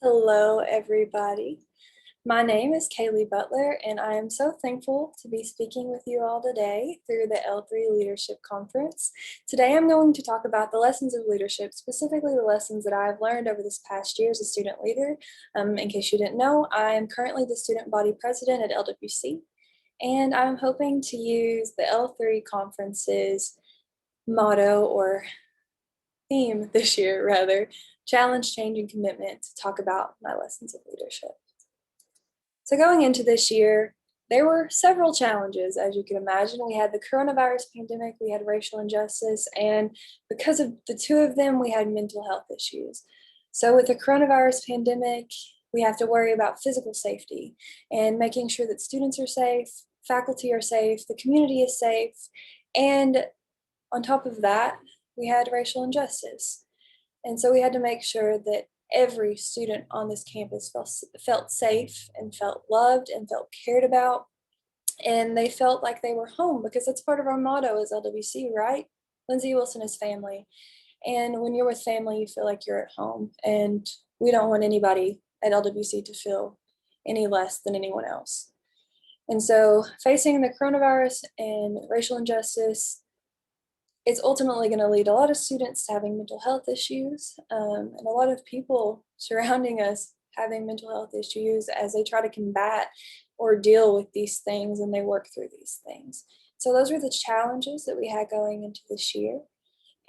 Hello, everybody. My name is Kaylie Butler, and I am so thankful to be speaking with you all today through the L3 Leadership Conference. Today, I'm going to talk about the lessons of leadership, specifically the lessons that I've learned over this past year as a student leader. In case you didn't know, I am currently the student body president at LWC, and I'm hoping to use the L3 conference's motto or theme this year, rather, challenge, change, and commitment to talk about my lessons of leadership. So going into this year, there were several challenges, as you can imagine. We had the coronavirus pandemic, we had racial injustice, and because of the two of them, we had mental health issues. So with the coronavirus pandemic, we have to worry about physical safety and making sure that students are safe, faculty are safe, the community is safe, and on top of that, we had racial injustice. And so we had to make sure that every student on this campus felt safe and felt loved and felt cared about. And they felt like they were home because that's part of our motto as LWC, right? Lindsay Wilson is family. And when you're with family, you feel like you're at home. And we don't want anybody at LWC to feel any less than anyone else. And so facing the coronavirus and racial injustice, it's ultimately going to lead a lot of students to having mental health issues and a lot of people surrounding us having mental health issues as they try to combat or deal with these things and they work through these things. So those were the challenges that we had going into this year.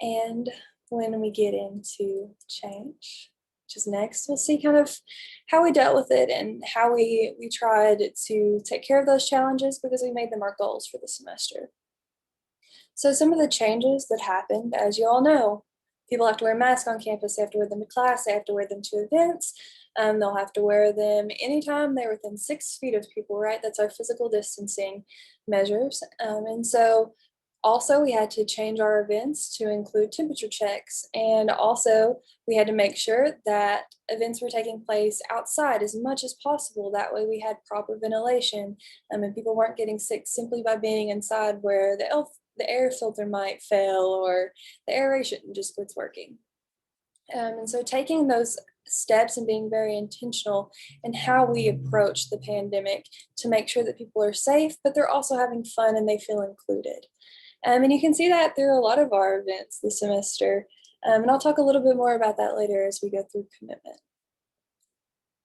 And when we get into change, which is next, we'll see kind of how we dealt with it and how we tried to take care of those challenges because we made them our goals for the semester. So some of the changes that happened, as you all know, people have to wear masks on campus, they have to wear them to class, they have to wear them to events, they'll have to wear them anytime they're within 6 feet of people, right? That's our physical distancing measures. And so also we had to change our events to include temperature checks. And also we had to make sure that events were taking place outside as much as possible. That way we had proper ventilation and people weren't getting sick simply by being inside where the air filter might fail or the aeration just quits working. And so taking those steps and being very intentional in how we approach the pandemic to make sure that people are safe, but they're also having fun and they feel included. And you can see that through a lot of our events this semester. And I'll talk a little bit more about that later as we go through commitment.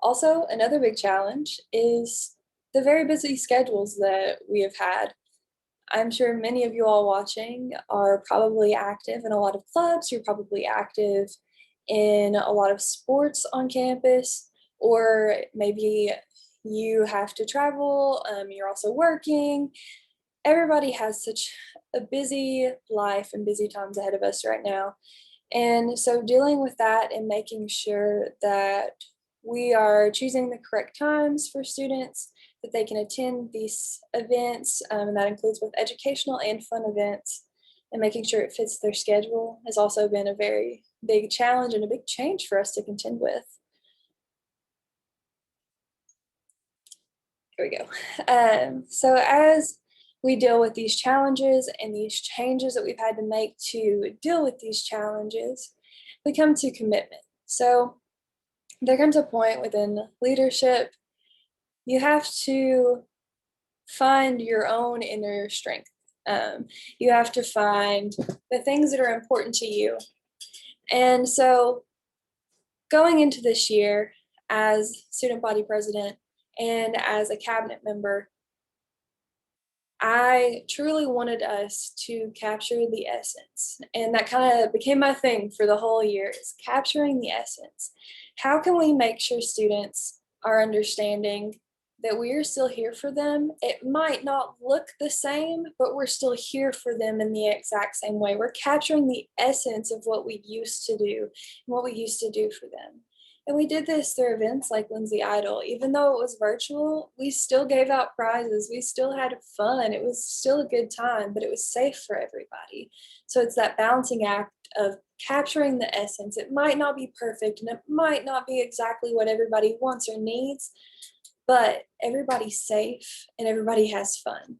Also, another big challenge is the very busy schedules that we have had. I'm sure many of you all watching are probably active in a lot of clubs, you're probably active in a lot of sports on campus, or maybe you have to travel, you're also working. Everybody has such a busy life and busy times ahead of us right now. And so dealing with that and making sure that we are choosing the correct times for students, that they can attend these events, and that includes both educational and fun events, and making sure it fits their schedule has also been a very big challenge and a big change for us to contend with. Here we go. So as we deal with these challenges and these changes that we've had to make to deal with these challenges, we come to commitment. So there comes a point within leadership, you have to find your own inner strength. You have to find the things that are important to you. And so going into this year as student body president and as a cabinet member, I truly wanted us to capture the essence. And that kind of became my thing for the whole year, is capturing the essence. How can we make sure students are understanding that we are still here for them? It might not look the same, but we're still here for them in the exact same way. We're capturing the essence of what we used to do and what we used to do for them. And we did this through events like Lindsay Idol. Even though it was virtual, we still gave out prizes. We still had fun. It was still a good time, but it was safe for everybody. So it's that balancing act of capturing the essence. It might not be perfect and it might not be exactly what everybody wants or needs, but everybody's safe and everybody has fun.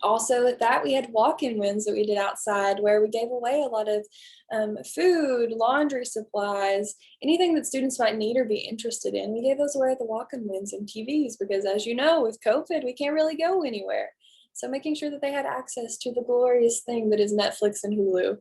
Also with that, we had walk-in wins that we did outside where we gave away a lot of food, laundry supplies, anything that students might need or be interested in. We gave those away at the walk-in wins and TVs because, as you know, with COVID, we can't really go anywhere. So making sure that they had access to the glorious thing that is Netflix and Hulu.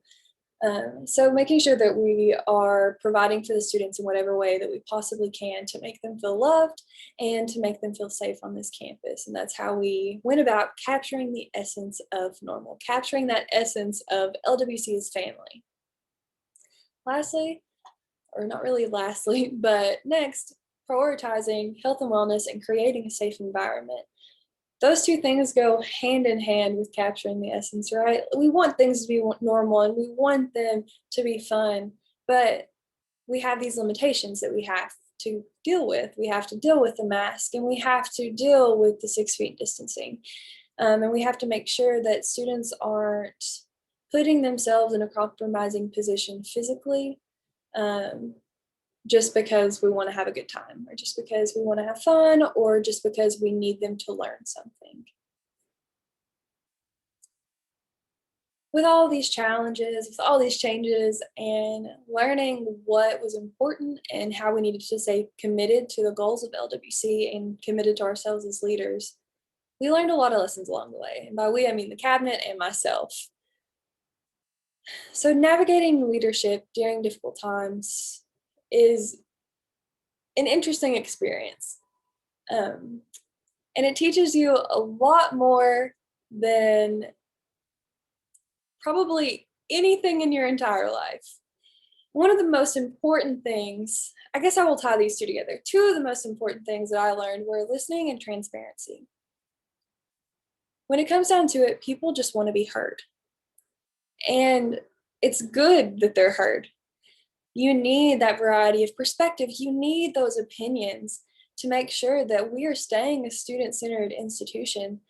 So making sure that we are providing for the students in whatever way that we possibly can to make them feel loved and to make them feel safe on this campus. And that's how we went about capturing the essence of normal, capturing that essence of LWC as family. Lastly, or not really lastly, but next, prioritizing health and wellness and creating a safe environment. Those two things go hand in hand with capturing the essence, right? We want things to be normal and we want them to be fun, but we have these limitations that we have to deal with. We have to deal with the mask and we have to deal with the 6 feet distancing. And we have to make sure that students aren't putting themselves in a compromising position physically, um, just because we want to have a good time, or just because we want to have fun, or just because we need them to learn something. With all these challenges, with all these changes, and learning what was important and how we needed to stay committed to the goals of LWC and committed to ourselves as leaders, we learned a lot of lessons along the way. And by we, I mean the cabinet and myself. So navigating leadership during difficult times is an interesting experience. Um, and it teaches you a lot more than probably anything in your entire life. One of the most important things, I guess I will tie these two together. Two of the most important things that I learned were listening and transparency. When it comes down to it, people just want to be heard. And it's good that they're heard. You need that variety of perspective. You need those opinions to make sure that we are staying a student-centered institution.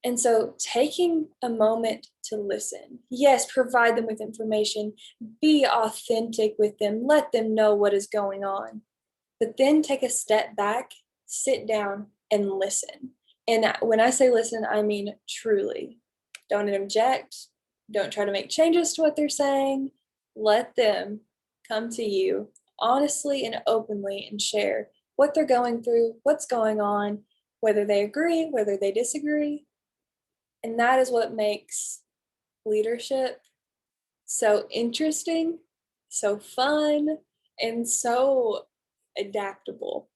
And so taking a moment to listen, yes, provide them with information, be authentic with them, let them know what is going on, but then take a step back, sit down and listen. And when I say listen, I mean truly. Don't object, don't try to make changes to what they're saying. Let them come to you honestly and openly and share what they're going through, what's going on, whether they agree, whether they disagree. And that is what makes leadership so interesting, so fun, and so adaptable.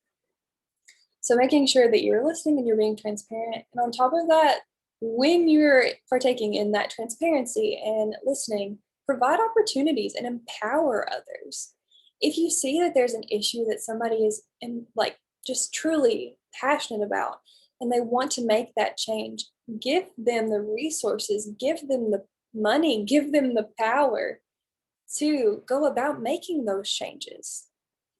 So making sure that you're listening and you're being transparent. And on top of that, when you're partaking in that transparency and listening, provide opportunities and empower others. If you see that there's an issue that somebody is like just truly passionate about and they want to make that change, give them the resources, give them the money, give them the power to go about making those changes.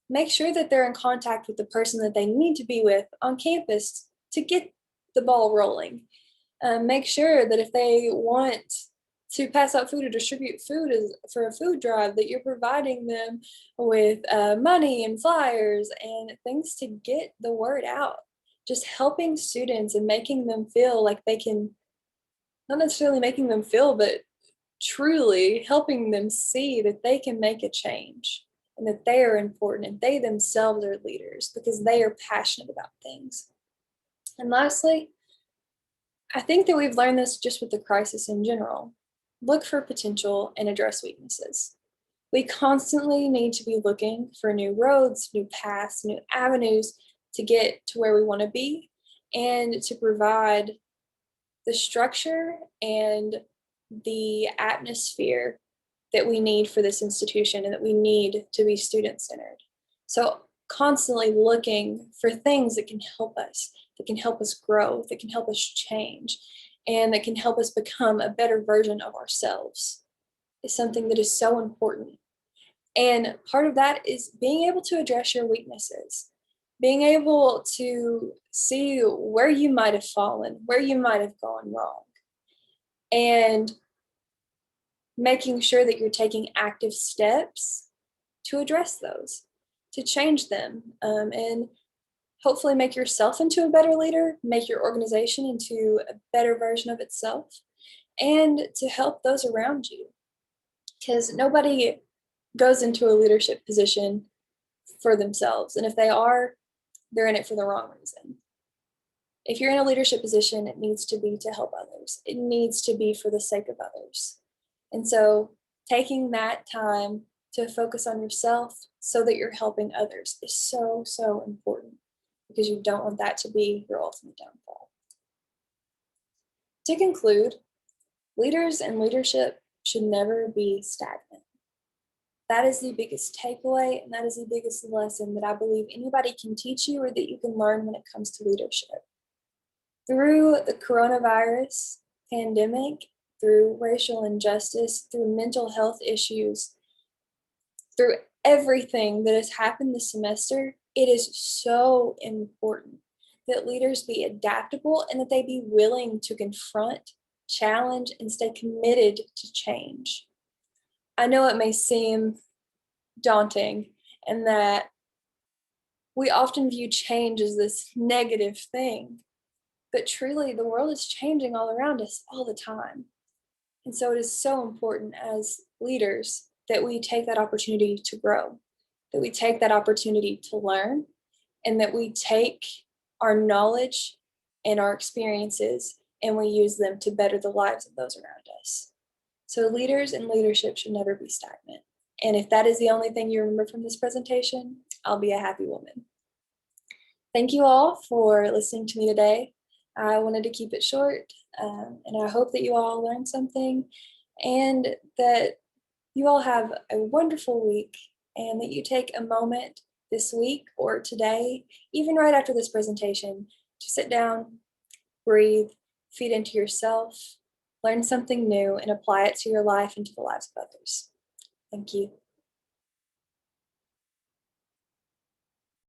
Make sure that they're in contact with the person that they need to be with on campus to get the ball rolling. Make sure that if they want to pass out food or distribute food for a food drive, that you're providing them with money and flyers and things to get the word out. Just helping students and making them feel like they can, not necessarily making them feel, but truly helping them see that they can make a change and that they are important and they themselves are leaders because they are passionate about things. And lastly, I think that we've learned this just with the crisis in general. Look for potential and address weaknesses. We constantly need to be looking for new roads, new paths, new avenues to get to where we want to be and to provide the structure and the atmosphere that we need for this institution and that we need to be student-centered. So constantly looking for things that can help us, that can help us grow, that can help us change, and that can help us become a better version of ourselves is something that is so important. And part of that is being able to address your weaknesses, being able to see where you might have fallen, where you might have gone wrong, and making sure that you're taking active steps to address those, to change them. And hopefully make yourself into a better leader, make your organization into a better version of itself, and to help those around you. Because nobody goes into a leadership position for themselves. And if they are, they're in it for the wrong reason. If you're in a leadership position, it needs to be to help others. It needs to be for the sake of others. And so taking that time to focus on yourself so that you're helping others is so, so important, because you don't want that to be your ultimate downfall. To conclude, leaders and leadership should never be stagnant. That is the biggest takeaway, and that is the biggest lesson that I believe anybody can teach you or that you can learn when it comes to leadership. Through the coronavirus pandemic, through racial injustice, through mental health issues, through everything that has happened this semester, it is so important that leaders be adaptable and that they be willing to confront, challenge, and stay committed to change. I know it may seem daunting and that we often view change as this negative thing, but truly the world is changing all around us all the time. And so it is so important as leaders that we take that opportunity to grow, that we take that opportunity to learn, and that we take our knowledge and our experiences and we use them to better the lives of those around us. So leaders and leadership should never be stagnant. And if that is the only thing you remember from this presentation, I'll be a happy woman. Thank you all for listening to me today. I wanted to keep it short, and I hope that you all learned something and that you all have a wonderful week, and that you take a moment this week or today, even right after this presentation, to sit down, breathe, feed into yourself, learn something new, and apply it to your life and to the lives of others. Thank you.